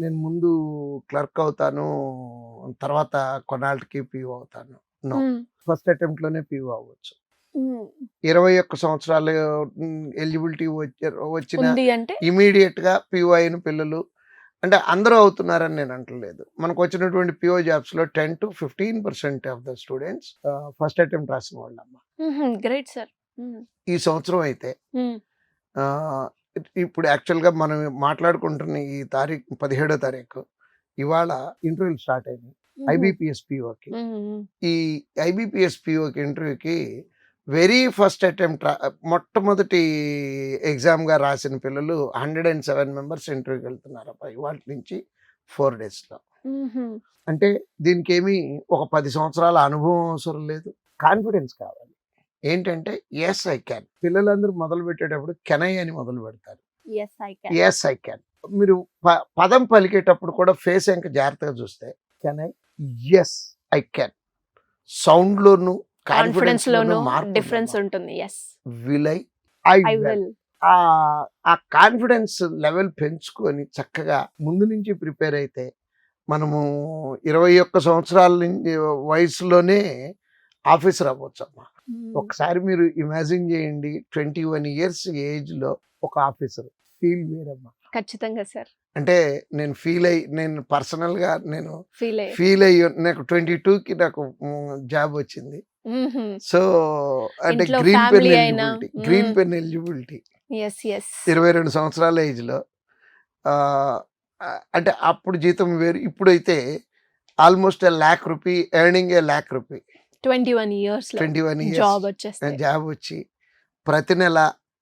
నేను ముందు క్లర్క్ అవుతాను. తర్వాత కొన్నాళ్ళకి పీఓ అవుతాను. నో. హ్మ్. ఫస్ట్ అటెంప్ట్ లోనే పీఓ అవ్వచ్చు. హ్మ్. 21 సంవత్సరాలు ఎలిజిబిలిటీ వచ్చిన ఉంది అంటే ఇమీడియట్ గా పీఓ అయిన పిల్లలు అంటే అందరూ అవుతున్నారని నేను అంటలేదు. మనకు వచ్చినటువంటి పీఓ జాబ్స్ లో 10 to 15% of the students first attempt రాసిన వాళ్ళమ్మ. Great sir. ఈ సంవత్సరం అయితే ఆ, ఇప్పుడు యాక్చువల్గా మనం మాట్లాడుకుంటున్న ఈ తారీఖు 17వ తారీఖు ఇవాళ ఇంటర్వ్యూలు స్టార్ట్ అయినాయి ఐబిపిఎస్ పిఓకి. ఈ ఐబిపిఎస్ పిఓకి ఇంటర్వ్యూకి వెరీ ఫస్ట్ అటెంప్ట్ మొట్టమొదటి ఎగ్జామ్గా రాసిన పిల్లలు 107 మెంబర్స్ ఇంటర్వ్యూకి వెళ్తున్నారు ఇవాళ నుంచి 4 డేస్లో. అంటే దీనికి ఏమి ఒక 10 సంవత్సరాల అనుభవం అవసరం లేదు, కాన్ఫిడెన్స్ కావాలి. ఏంటంటే ఎస్ ఐ క్యాన్. పిల్లలందరూ మొదలు పెట్టేటప్పుడు కెనై అని మొదలు పెడతారు. Yes I can. మీరు పదం పలికేటప్పుడు కూడా ఫేస్ ఇంకా జాగ్రత్తగా చూస్తే can I, yes I can. Sound లోను కాన్ఫిడెన్స్ లోను డిఫరెన్స్ ఉంటుంది. Yes will I will. ఆ కాన్ఫిడెన్స్ లెవెల్ పెంచుకొని చక్కగా ముందు నుంచి ప్రిపేర్ అయితే మనము 21 సంవత్సరాల నుంచి వయసులోనే ఆఫీసర్ అవ్వచ్చు అమ్మా. ఒకసారి మీరు ఇమాజిన్ చేయండి, 21 years ఏజ్ లో ఒక ఆఫీసర్ ఫీల్ వేరమ్మా. ఖచ్చితంగా సార్. అంటే నేను పర్సనల్ గా నేను ఫీల్ నాకు 22కి నాకు జాబ్ వచ్చింది. సో అంటే ఇంట్లో గ్రీన్ పెన్ family అయినా, eligibility, green pen eligibility S S 22 సంవత్సరాల ఏజ్ లో. అంటే అప్పుడు జీతం వేరు, ఇప్పుడైతే ఆల్మోస్ట్ ₹1,00,000 ఎర్నింగ్ ₹1,00,000. 21 years లో 21 years జాబ్ వచ్చేస్తే జాబ్ వచ్చి ప్రతి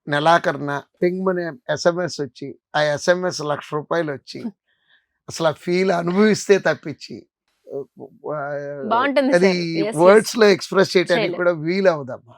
నెలాఖరున టింగ్మనే SMS వచ్చి ఆ SMS ₹1,00,000 వచ్చి అసలు ఆ ఫీల్ అనుభవిస్తే తప్పించి బాగుంటుంది అది సార్. Yes, yes. వర్డ్స్ లో ఎక్స్ప్రెస్ చేయడానికి చేయలేం. కూడా వీలు అవదమ్మా.